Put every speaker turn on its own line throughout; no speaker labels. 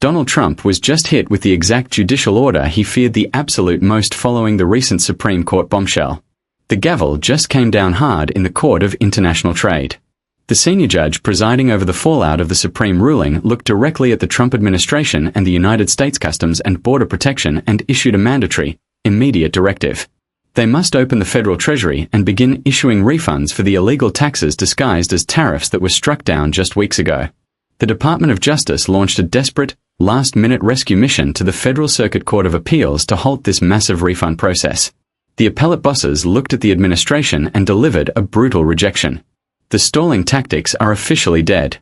Donald Trump was just hit with the exact judicial order he feared the absolute most following the recent Supreme Court bombshell. The gavel just came down hard in the Court of International Trade. The senior judge presiding over the fallout of the Supreme ruling looked directly at the Trump administration and the United States Customs and Border Protection and issued a mandatory, immediate directive. They must open the federal treasury and begin issuing refunds for the illegal taxes disguised as tariffs that were struck down just weeks ago. The Department of Justice launched a desperate, last-minute rescue mission to the Federal Circuit Court of Appeals to halt this massive refund process. The appellate bosses looked at the administration and delivered a brutal rejection. The stalling tactics are officially dead.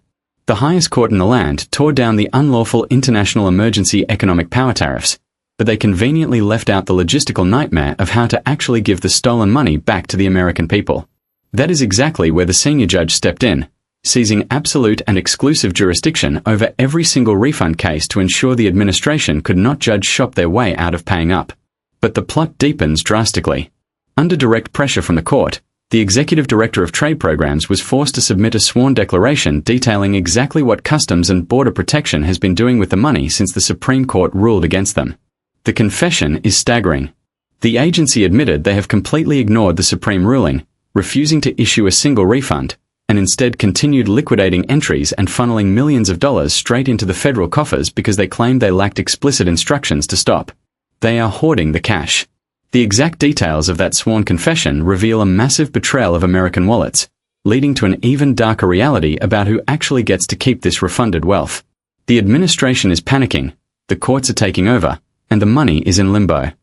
The highest court in the land tore down the unlawful international emergency economic power tariffs, but they conveniently left out the logistical nightmare of how to actually give the stolen money back to the American people. That is exactly where the senior judge stepped in, seizing absolute and exclusive jurisdiction over every single refund case to ensure the administration could not judge shop their way out of paying up. But the plot deepens drastically. Under direct pressure from the court, the executive director of trade programs was forced to submit a sworn declaration detailing exactly what Customs and Border Protection has been doing with the money since the Supreme Court ruled against them. The confession is staggering. The agency admitted they have completely ignored the Supreme ruling, refusing to issue a single refund, and instead continued liquidating entries and funneling millions of dollars straight into the federal coffers because they claimed they lacked explicit instructions to stop. They are hoarding the cash. The exact details of that sworn confession reveal a massive betrayal of American wallets, leading to an even darker reality about who actually gets to keep this refunded wealth. The administration is panicking, the courts are taking over, and the money is in limbo.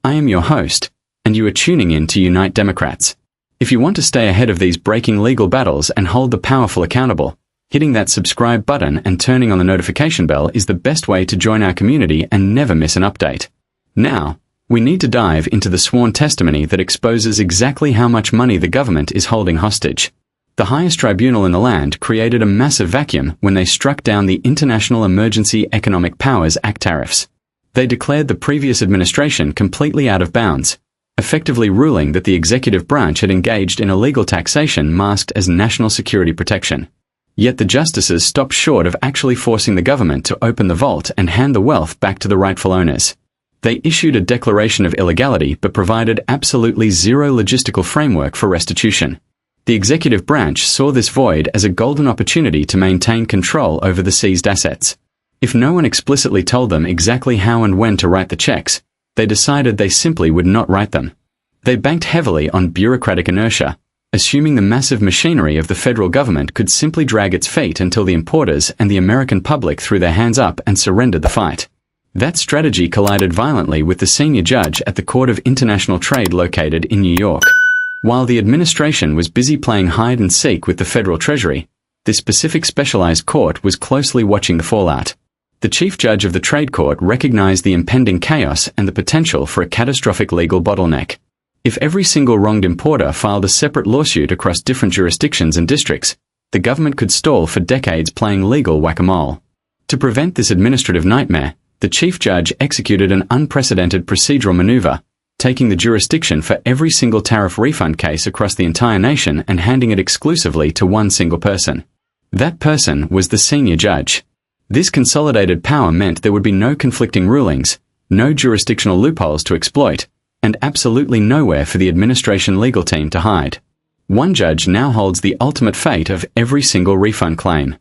I am your host, and you are tuning in to Unite Democrats. If you want to stay ahead of these breaking legal battles and hold the powerful accountable, hitting that subscribe button and turning on the notification bell is the best way to join our community and never miss an update. Now, we need to dive into the sworn testimony that exposes exactly how much money the government is holding hostage. The highest tribunal in the land created a massive vacuum when they struck down the International Emergency Economic Powers Act tariffs. They declared the previous administration completely out of bounds, effectively ruling that the executive branch had engaged in illegal taxation masked as national security protection. Yet the justices stopped short of actually forcing the government to open the vault and hand the wealth back to the rightful owners. They issued a declaration of illegality but provided absolutely zero logistical framework for restitution. The executive branch saw this void as a golden opportunity to maintain control over the seized assets. If no one explicitly told them exactly how and when to write the checks, they decided they simply would not write them. They banked heavily on bureaucratic inertia, assuming the massive machinery of the federal government could simply drag its feet until the importers and the American public threw their hands up and surrendered the fight. That strategy collided violently with the senior judge at the Court of International Trade located in New York. While the administration was busy playing hide and seek with the federal treasury, this specific specialized court was closely watching the fallout. The chief judge of the trade court recognized the impending chaos and the potential for a catastrophic legal bottleneck. If every single wronged importer filed a separate lawsuit across different jurisdictions and districts, the government could stall for decades playing legal whack-a-mole. To prevent this administrative nightmare, the chief judge executed an unprecedented procedural maneuver, taking the jurisdiction for every single tariff refund case across the entire nation and handing it exclusively to one single person. That person was the senior judge. This consolidated power meant there would be no conflicting rulings, no jurisdictional loopholes to exploit, and absolutely nowhere for the administration legal team to hide. One judge now holds the ultimate fate of every single refund claim.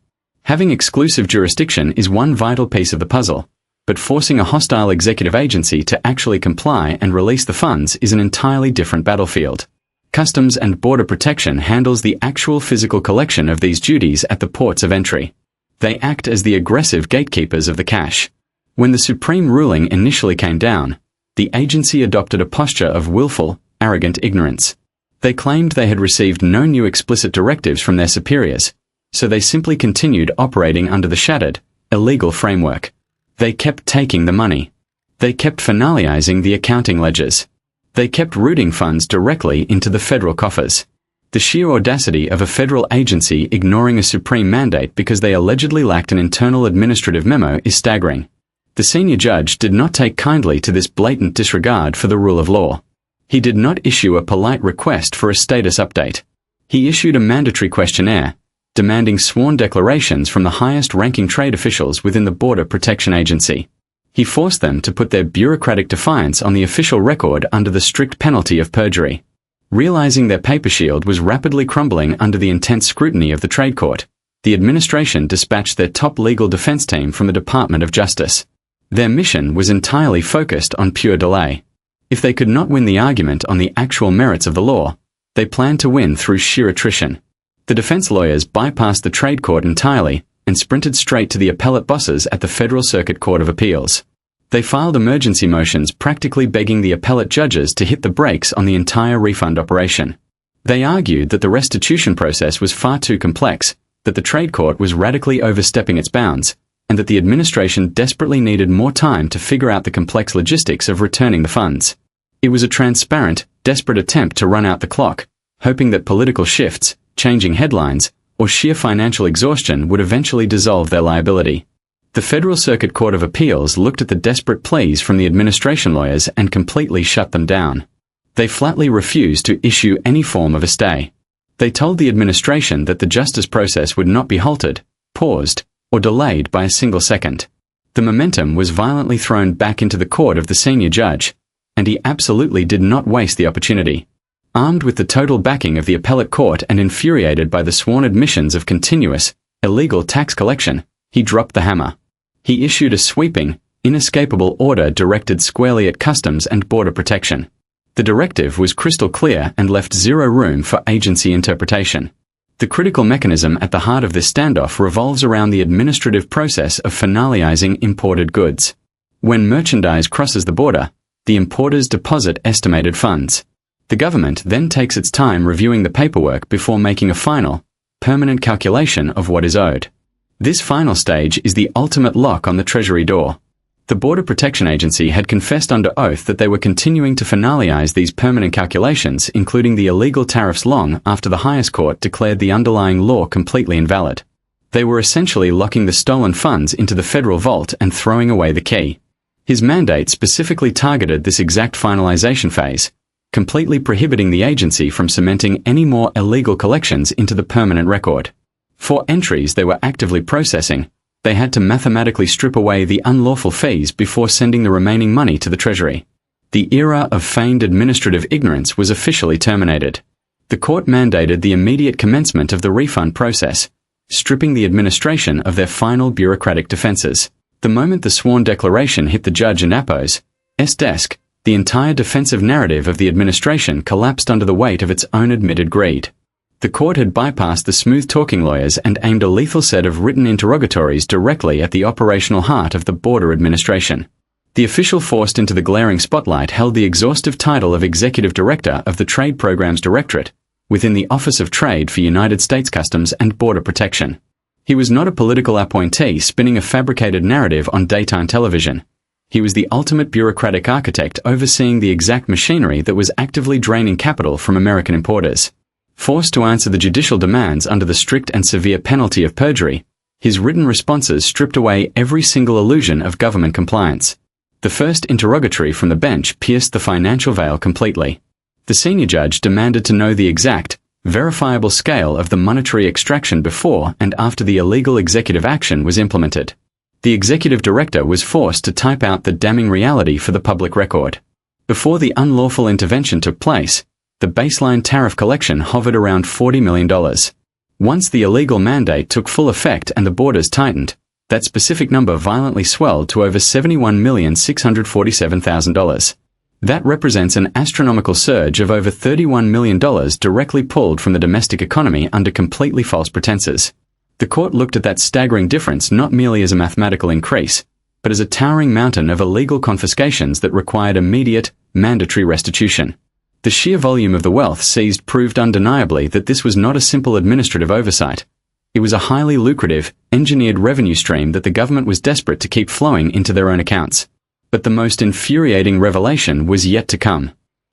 Having exclusive jurisdiction is one vital piece of the puzzle, but forcing a hostile executive agency to actually comply and release the funds is an entirely different battlefield. Customs and Border Protection handles the actual physical collection of these duties at the ports of entry. They act as the aggressive gatekeepers of the cash. When the Supreme ruling initially came down, the agency adopted a posture of willful, arrogant ignorance. They claimed they had received no new explicit directives from their superiors, so they simply continued operating under the shattered, illegal framework. They kept taking the money. They kept finalizing the accounting ledgers. They kept routing funds directly into the federal coffers. The sheer audacity of a federal agency ignoring a Supreme mandate because they allegedly lacked an internal administrative memo is staggering. The senior judge did not take kindly to this blatant disregard for the rule of law. He did not issue a polite request for a status update. He issued a mandatory questionnaire, demanding sworn declarations from the highest-ranking trade officials within the Border Protection Agency. He forced them to put their bureaucratic defiance on the official record under the strict penalty of perjury. Realizing their paper shield was rapidly crumbling under the intense scrutiny of the Trade Court, the administration dispatched their top legal defense team from the Department of Justice. Their mission was entirely focused on pure delay. If they could not win the argument on the actual merits of the law, they planned to win through sheer attrition. The defense lawyers bypassed the Trade Court entirely and sprinted straight to the appellate bosses at the Federal Circuit Court of Appeals. They filed emergency motions practically begging the appellate judges to hit the brakes on the entire refund operation. They argued that the restitution process was far too complex, that the Trade Court was radically overstepping its bounds, and that the administration desperately needed more time to figure out the complex logistics of returning the funds. It was a transparent, desperate attempt to run out the clock, hoping that political shifts, changing headlines, or sheer financial exhaustion would eventually dissolve their liability. The Federal Circuit Court of Appeals looked at the desperate pleas from the administration lawyers and completely shut them down. They flatly refused to issue any form of a stay. They told the administration that the justice process would not be halted, paused, or delayed by a single second. The momentum was violently thrown back into the court of the senior judge, and he absolutely did not waste the opportunity. Armed with the total backing of the appellate court and infuriated by the sworn admissions of continuous, illegal tax collection, he dropped the hammer. He issued a sweeping, inescapable order directed squarely at Customs and Border Protection. The directive was crystal clear and left zero room for agency interpretation. The critical mechanism at the heart of this standoff revolves around the administrative process of finalizing imported goods. When merchandise crosses the border, the importers deposit estimated funds. The government then takes its time reviewing the paperwork before making a final, permanent calculation of what is owed. This final stage is the ultimate lock on the Treasury door. The Border Protection Agency had confessed under oath that they were continuing to finalize these permanent calculations, including the illegal tariffs, long after the highest court declared the underlying law completely invalid. They were essentially locking the stolen funds into the federal vault and throwing away the key. His mandate specifically targeted this exact finalization phase, completely prohibiting the agency from cementing any more illegal collections into the permanent record. For entries they were actively processing, they had to mathematically strip away the unlawful fees before sending the remaining money to the Treasury. The era of feigned administrative ignorance was officially terminated. The court mandated the immediate commencement of the refund process, stripping the administration of their final bureaucratic defenses. The moment the sworn declaration hit the judge and APO's desk, the entire defensive narrative of the administration collapsed under the weight of its own admitted greed. The court had bypassed the smooth-talking lawyers and aimed a lethal set of written interrogatories directly at the operational heart of the border administration. The official forced into the glaring spotlight held the exhaustive title of Executive Director of the Trade Programs Directorate, within the Office of Trade for United States Customs and Border Protection. He was not a political appointee spinning a fabricated narrative on daytime television. He was the ultimate bureaucratic architect overseeing the exact machinery that was actively draining capital from American importers. Forced to answer the judicial demands under the strict and severe penalty of perjury, his written responses stripped away every single illusion of government compliance. The first interrogatory from the bench pierced the financial veil completely. The senior judge demanded to know the exact, verifiable scale of the monetary extraction before and after the illegal executive action was implemented. The executive director was forced to type out the damning reality for the public record. Before the unlawful intervention took place, the baseline tariff collection hovered around $40 million. Once the illegal mandate took full effect and the borders tightened, that specific number violently swelled to over $71,647,000. That represents an astronomical surge of over $31 million directly pulled from the domestic economy under completely false pretenses. The court looked at that staggering difference not merely as a mathematical increase, but as a towering mountain of illegal confiscations that required immediate, mandatory restitution. The sheer volume of the wealth seized proved undeniably that this was not a simple administrative oversight. It was a highly lucrative, engineered revenue stream that the government was desperate to keep flowing into their own accounts. But the most infuriating revelation was yet to come.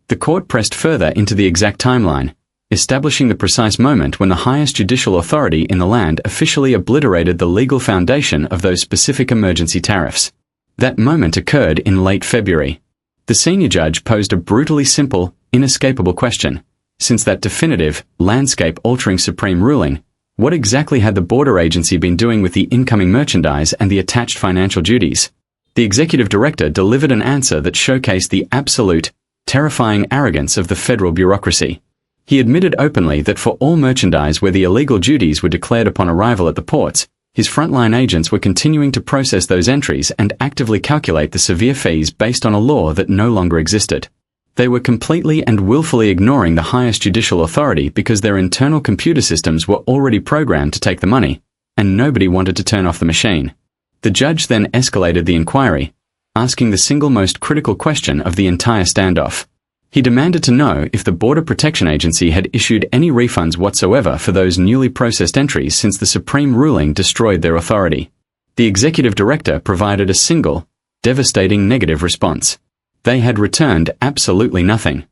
The court pressed further into the exact timeline, establishing the precise moment when the highest judicial authority in the land officially obliterated the legal foundation of those specific emergency tariffs. That moment occurred in late February. The senior judge posed a brutally simple, inescapable question. Since that definitive, landscape-altering Supreme ruling, What exactly had the border agency been doing with the incoming merchandise and the attached financial duties? The executive director delivered an answer that showcased the absolute, terrifying arrogance of the federal bureaucracy. He admitted openly that for all merchandise where the illegal duties were declared upon arrival at the ports, his frontline agents were continuing to process those entries and actively calculate the severe fees based on a law that no longer existed. They were completely and willfully ignoring the highest judicial authority because their internal computer systems were already programmed to take the money, and nobody wanted to turn off the machine. The judge then escalated the inquiry, asking the single most critical question of the entire standoff. He demanded to know if the Border Protection Agency had issued any refunds whatsoever for those newly processed entries since the Supreme ruling destroyed their authority. The executive director provided a single, devastating negative response. They had returned absolutely nothing.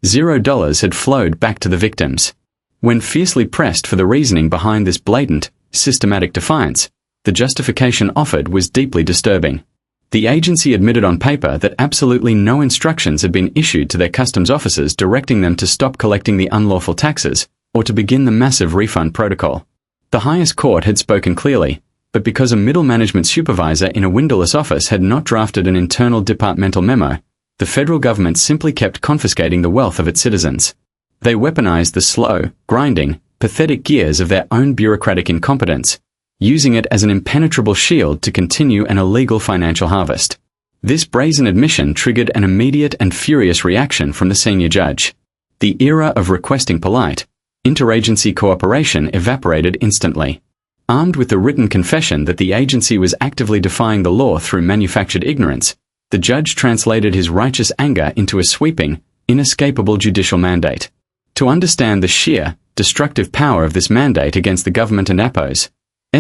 $0 had flowed back to the victims. When fiercely pressed for the reasoning behind this blatant, systematic defiance, the justification offered was deeply disturbing. The agency admitted on paper that absolutely no instructions had been issued to their customs officers directing them to stop collecting the unlawful taxes, or to begin the massive refund protocol. The highest court had spoken clearly, but because a middle management supervisor in a windowless office had not drafted an internal departmental memo, the federal government simply kept confiscating the wealth of its citizens. They weaponized the slow, grinding, pathetic gears of their own bureaucratic incompetence, using it as an impenetrable shield to continue an illegal financial harvest. This brazen admission triggered an immediate and furious reaction from the senior judge. The era of requesting polite, interagency cooperation evaporated instantly. Armed with the written confession that the agency was actively defying the law through manufactured ignorance, the judge translated his righteous anger into a sweeping, inescapable judicial mandate. To understand the sheer, destructive power of this mandate against the government and APO's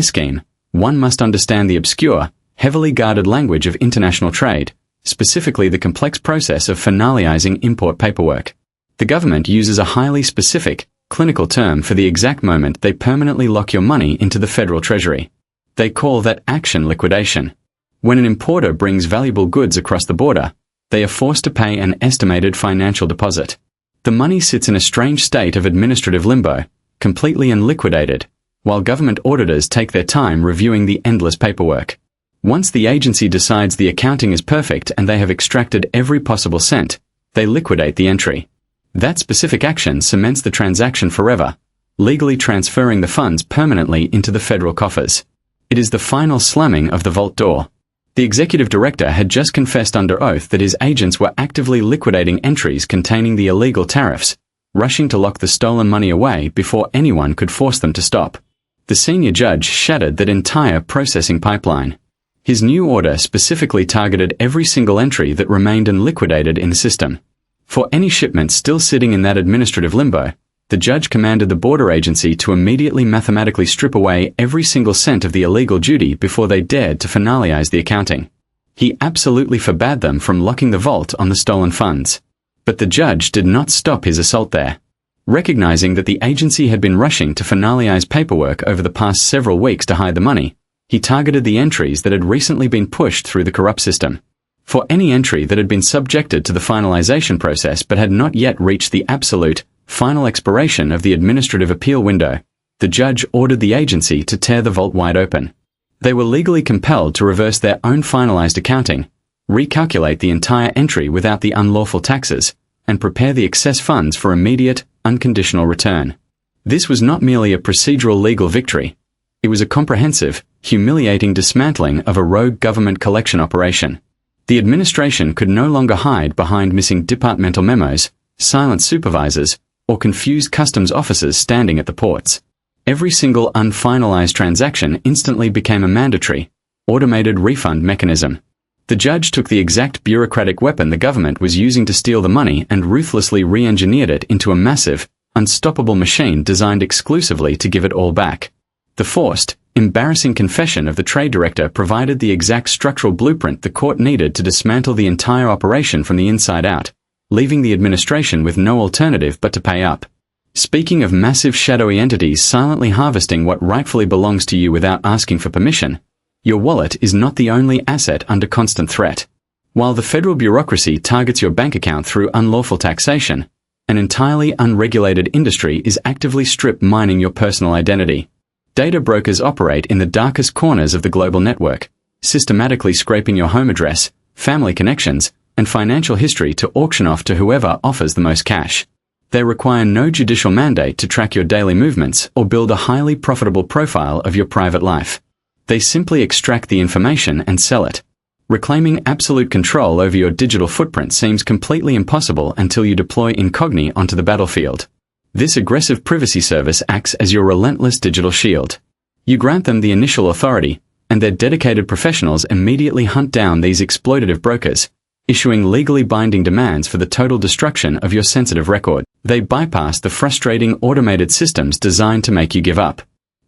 scheme, one must understand the obscure, heavily guarded language of international trade, specifically the complex process of finalizing import paperwork. The government uses a highly specific, clinical term for the exact moment they permanently lock your money into the federal treasury. They call that action liquidation. When an importer brings valuable goods across the border, they are forced to pay an estimated financial deposit. The money sits in a strange state of administrative limbo, completely unliquidated, while government auditors take their time reviewing the endless paperwork. Once the agency decides the accounting is perfect and they have extracted every possible cent, they liquidate the entry. That specific action cements the transaction forever, legally transferring the funds permanently into the federal coffers. It is the final slamming of the vault door. The executive director had just confessed under oath that his agents were actively liquidating entries containing the illegal tariffs, rushing to lock the stolen money away before anyone could force them to stop. The senior judge shattered that entire processing pipeline. His new order specifically targeted every single entry that remained unliquidated in the system. For any shipment still sitting in that administrative limbo, the judge commanded the border agency to immediately mathematically strip away every single cent of the illegal duty before they dared to finalize the accounting. He absolutely forbade them from locking the vault on the stolen funds. But the judge did not stop his assault there. Recognizing that the agency had been rushing to finalize paperwork over the past several weeks to hide the money, he targeted the entries that had recently been pushed through the corrupt system. For any entry that had been subjected to the finalization process but had not yet reached the absolute, final expiration of the administrative appeal window, the judge ordered the agency to tear the vault wide open. They were legally compelled to reverse their own finalized accounting, recalculate the entire entry without the unlawful taxes, and prepare the excess funds for immediate, unconditional return. This was not merely a procedural legal victory. It was a comprehensive, humiliating dismantling of a rogue government collection operation. The administration could no longer hide behind missing departmental memos, silent supervisors, or confused customs officers standing at the ports. Every single unfinalized transaction instantly became a mandatory, automated refund mechanism. The judge took the exact bureaucratic weapon the government was using to steal the money and ruthlessly re-engineered it into a massive, unstoppable machine designed exclusively to give it all back. The forced, embarrassing confession of the trade director provided the exact structural blueprint the court needed to dismantle the entire operation from the inside out, leaving the administration with no alternative but to pay up. Speaking of massive shadowy entities silently harvesting what rightfully belongs to you without asking for permission, your wallet is not the only asset under constant threat. While the federal bureaucracy targets your bank account through unlawful taxation, an entirely unregulated industry is actively strip mining your personal identity. Data brokers operate in the darkest corners of the global network, systematically scraping your home address, family connections, and financial history to auction off to whoever offers the most cash. They require no judicial mandate to track your daily movements or build a highly profitable profile of your private life. They simply extract the information and sell it. Reclaiming absolute control over your digital footprint seems completely impossible until you deploy Incogni onto the battlefield. This aggressive privacy service acts as your relentless digital shield. You grant them the initial authority, and their dedicated professionals immediately hunt down these exploitative brokers, issuing legally binding demands for the total destruction of your sensitive record. They bypass the frustrating automated systems designed to make you give up.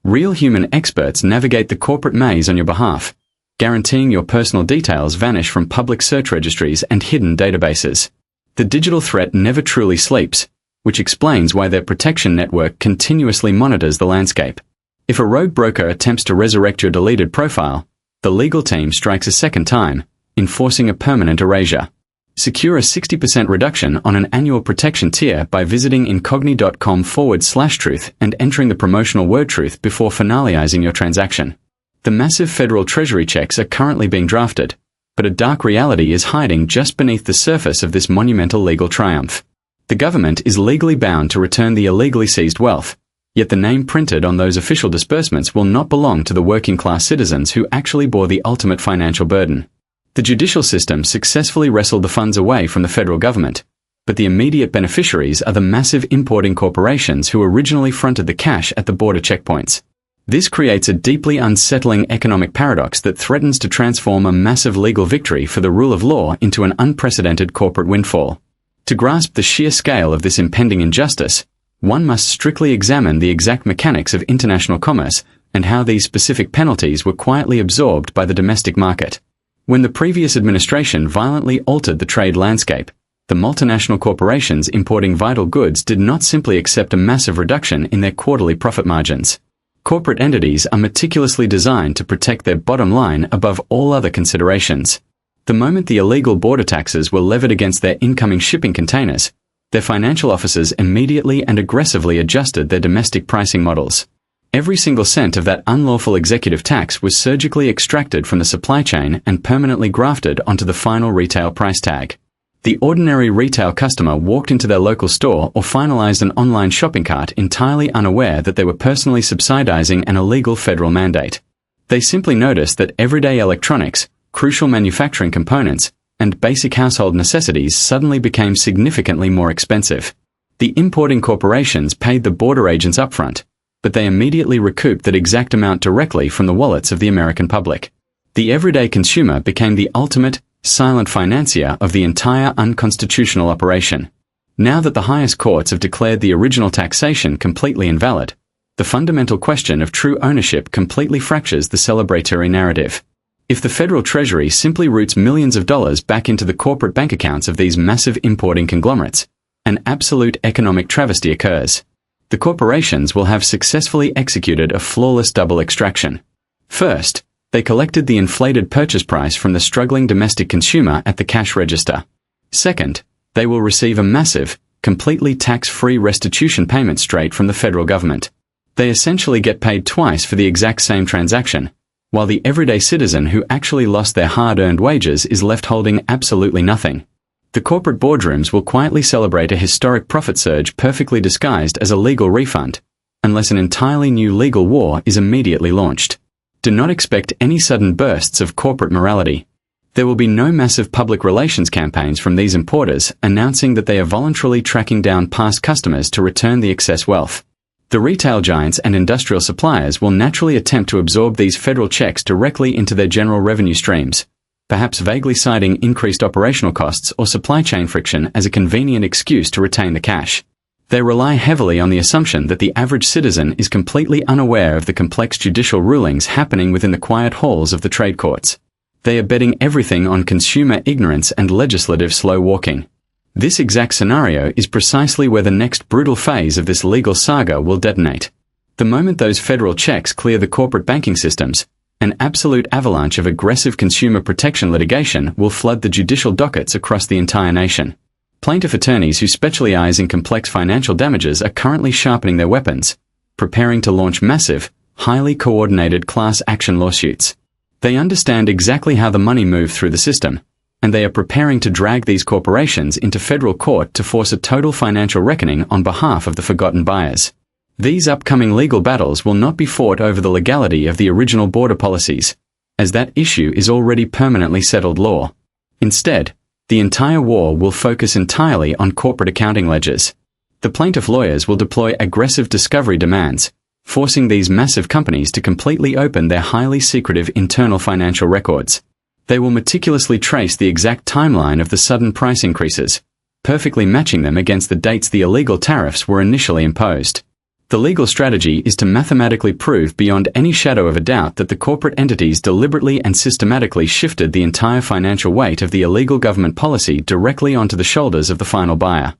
Real human experts navigate the corporate maze on your behalf, guaranteeing your personal details vanish from public search registries and hidden databases. The digital threat never truly sleeps, which explains why their protection network continuously monitors the landscape. If a rogue broker attempts to resurrect your deleted profile, the legal team strikes a second time, enforcing a permanent erasure. Secure a 60% reduction on an annual protection tier by visiting incogni.com/truth and entering the promotional word truth before finalizing your transaction. The massive federal treasury checks are currently being drafted, but a dark reality is hiding just beneath the surface of this monumental legal triumph. The government is legally bound to return the illegally seized wealth, yet the name printed on those official disbursements will not belong to the working-class citizens who actually bore the ultimate financial burden. The judicial system successfully wrestled the funds away from the federal government, but the immediate beneficiaries are the massive importing corporations who originally fronted the cash at the border checkpoints. This creates a deeply unsettling economic paradox that threatens to transform a massive legal victory for the rule of law into an unprecedented corporate windfall. To grasp the sheer scale of this impending injustice, one must strictly examine the exact mechanics of international commerce and how these specific penalties were quietly absorbed by the domestic market. When the previous administration violently altered the trade landscape, the multinational corporations importing vital goods did not simply accept a massive reduction in their quarterly profit margins. Corporate entities are meticulously designed to protect their bottom line above all other considerations. The moment the illegal border taxes were levied against their incoming shipping containers, their financial officers immediately and aggressively adjusted their domestic pricing models. Every single cent of that unlawful executive tax was surgically extracted from the supply chain and permanently grafted onto the final retail price tag. The ordinary retail customer walked into their local store or finalized an online shopping cart entirely unaware that they were personally subsidizing an illegal federal mandate. They simply noticed that everyday electronics, crucial manufacturing components, and basic household necessities suddenly became significantly more expensive. The importing corporations paid the border agents upfront, but they immediately recouped that exact amount directly from the wallets of the American public. The everyday consumer became the ultimate, silent financier of the entire unconstitutional operation. Now that the highest courts have declared the original taxation completely invalid, the fundamental question of true ownership completely fractures the celebratory narrative. If the federal treasury simply routes millions of dollars back into the corporate bank accounts of these massive importing conglomerates, an absolute economic travesty occurs. The corporations will have successfully executed a flawless double extraction. First, they collected the inflated purchase price from the struggling domestic consumer at the cash register. Second, they will receive a massive, completely tax-free restitution payment straight from the federal government. They essentially get paid twice for the exact same transaction, while the everyday citizen who actually lost their hard-earned wages is left holding absolutely nothing. The corporate boardrooms will quietly celebrate a historic profit surge perfectly disguised as a legal refund, unless an entirely new legal war is immediately launched. Do not expect any sudden bursts of corporate morality. There will be no massive public relations campaigns from these importers announcing that they are voluntarily tracking down past customers to return the excess wealth. The retail giants and industrial suppliers will naturally attempt to absorb these federal checks directly into their general revenue streams, perhaps vaguely citing increased operational costs or supply chain friction as a convenient excuse to retain the cash. They rely heavily on the assumption that the average citizen is completely unaware of the complex judicial rulings happening within the quiet halls of the trade courts. They are betting everything on consumer ignorance and legislative slow walking. This exact scenario is precisely where the next brutal phase of this legal saga will detonate. The moment those federal checks clear the corporate banking systems, an absolute avalanche of aggressive consumer protection litigation will flood the judicial dockets across the entire nation. Plaintiff attorneys who specialize in complex financial damages are currently sharpening their weapons, preparing to launch massive, highly coordinated class action lawsuits. They understand exactly how the money moves through the system, and they are preparing to drag these corporations into federal court to force a total financial reckoning on behalf of the forgotten buyers. These upcoming legal battles will not be fought over the legality of the original border policies, as that issue is already permanently settled law. Instead, the entire war will focus entirely on corporate accounting ledgers. The plaintiff lawyers will deploy aggressive discovery demands, forcing these massive companies to completely open their highly secretive internal financial records. They will meticulously trace the exact timeline of the sudden price increases, perfectly matching them against the dates the illegal tariffs were initially imposed. The legal strategy is to mathematically prove beyond any shadow of a doubt that the corporate entities deliberately and systematically shifted the entire financial weight of the illegal government policy directly onto the shoulders of the final buyer.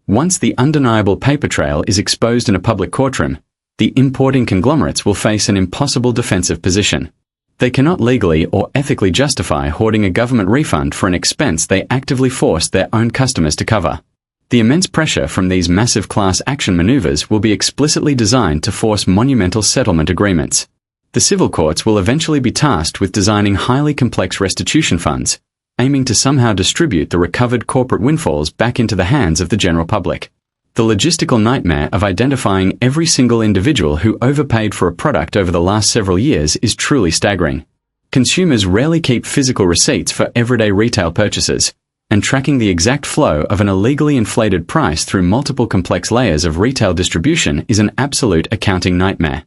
Once the undeniable paper trail is exposed in a public courtroom, the importing conglomerates will face an impossible defensive position. They cannot legally or ethically justify hoarding a government refund for an expense they actively forced their own customers to cover. The immense pressure from these massive class action maneuvers will be explicitly designed to force monumental settlement agreements. The civil courts will eventually be tasked with designing highly complex restitution funds, aiming to somehow distribute the recovered corporate windfalls back into the hands of the general public. The logistical nightmare of identifying every single individual who overpaid for a product over the last several years is truly staggering. Consumers rarely keep physical receipts for everyday retail purchases, and tracking the exact flow of an illegally inflated price through multiple complex layers of retail distribution is an absolute accounting nightmare.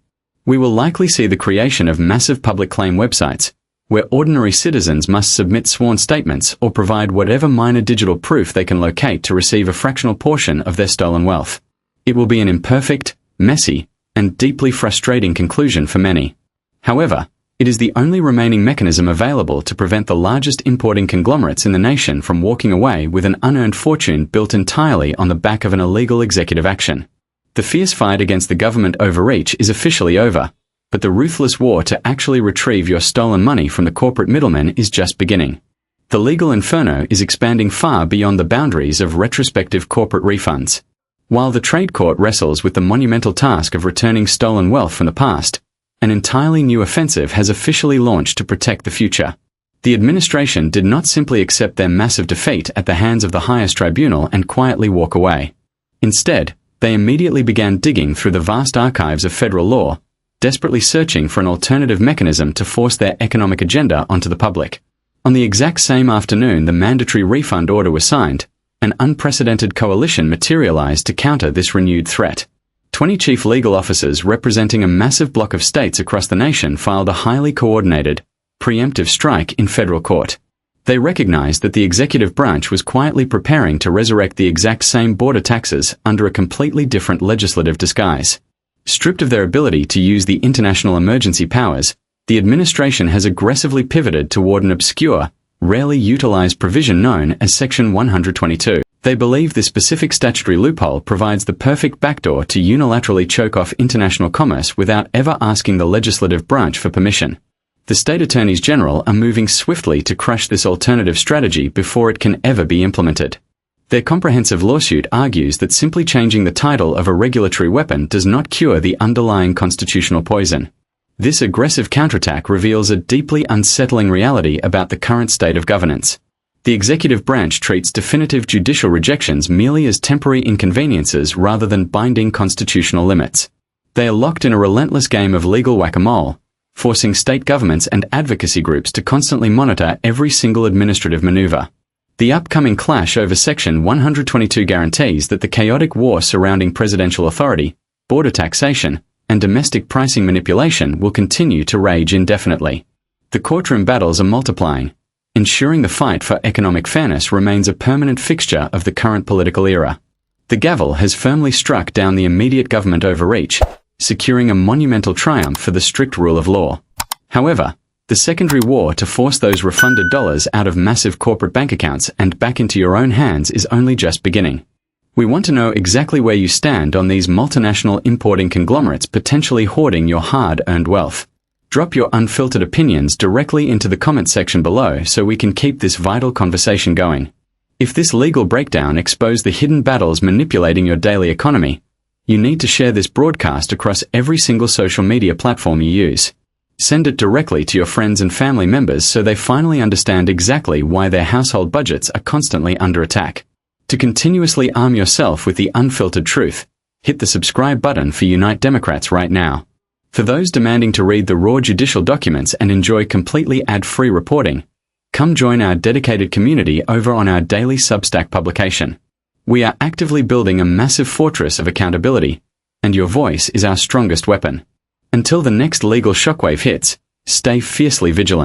We will likely see the creation of massive public claim websites, where ordinary citizens must submit sworn statements or provide whatever minor digital proof they can locate to receive a fractional portion of their stolen wealth. It will be an imperfect, messy, and deeply frustrating conclusion for many. However, it is the only remaining mechanism available to prevent the largest importing conglomerates in the nation from walking away with an unearned fortune built entirely on the back of an illegal executive action. The fierce fight against the government overreach is officially over, but the ruthless war to actually retrieve your stolen money from the corporate middlemen is just beginning. The legal inferno is expanding far beyond the boundaries of retrospective corporate refunds. While the trade court wrestles with the monumental task of returning stolen wealth from the past, an entirely new offensive has officially launched to protect the future. The administration did not simply accept their massive defeat at the hands of the highest tribunal and quietly walk away. Instead, they immediately began digging through the vast archives of federal law, desperately searching for an alternative mechanism to force their economic agenda onto the public. On the exact same afternoon the mandatory refund order was signed, an unprecedented coalition materialized to counter this renewed threat. 20 chief legal officers representing a massive block of states across the nation filed a highly coordinated, preemptive strike in federal court. They recognized that the executive branch was quietly preparing to resurrect the exact same border taxes under a completely different legislative disguise. Stripped of their ability to use the international emergency powers, the administration has aggressively pivoted toward an obscure, rarely utilized provision known as Section 122. They believe this specific statutory loophole provides the perfect backdoor to unilaterally choke off international commerce without ever asking the legislative branch for permission. The state attorneys general are moving swiftly to crush this alternative strategy before it can ever be implemented. Their comprehensive lawsuit argues that simply changing the title of a regulatory weapon does not cure the underlying constitutional poison. This aggressive counterattack reveals a deeply unsettling reality about the current state of governance. The executive branch treats definitive judicial rejections merely as temporary inconveniences rather than binding constitutional limits. They are locked in a relentless game of legal whack-a-mole, forcing state governments and advocacy groups to constantly monitor every single administrative maneuver. The upcoming clash over Section 122 guarantees that the chaotic war surrounding presidential authority, border taxation, and domestic pricing manipulation will continue to rage indefinitely. The courtroom battles are multiplying, ensuring the fight for economic fairness remains a permanent fixture of the current political era. The gavel has firmly struck down the immediate government overreach, securing a monumental triumph for the strict rule of law. However, the secondary war to force those refunded dollars out of massive corporate bank accounts and back into your own hands is only just beginning. We want to know exactly where you stand on these multinational importing conglomerates potentially hoarding your hard-earned wealth. Drop your unfiltered opinions directly into the comment section below so we can keep this vital conversation going. If this legal breakdown exposed the hidden battles manipulating your daily economy, You need to share this broadcast across every single social media platform you use. Send it directly to your friends and family members so they finally understand exactly why their household budgets are constantly under attack. To continuously arm yourself with the unfiltered truth, hit the subscribe button for Unite Democrats right now. For those demanding to read the raw judicial documents and enjoy completely ad-free reporting, come join our dedicated community over on our daily Substack publication. We are actively building a massive fortress of accountability, and your voice is our strongest weapon. Until the next legal shockwave hits, stay fiercely vigilant.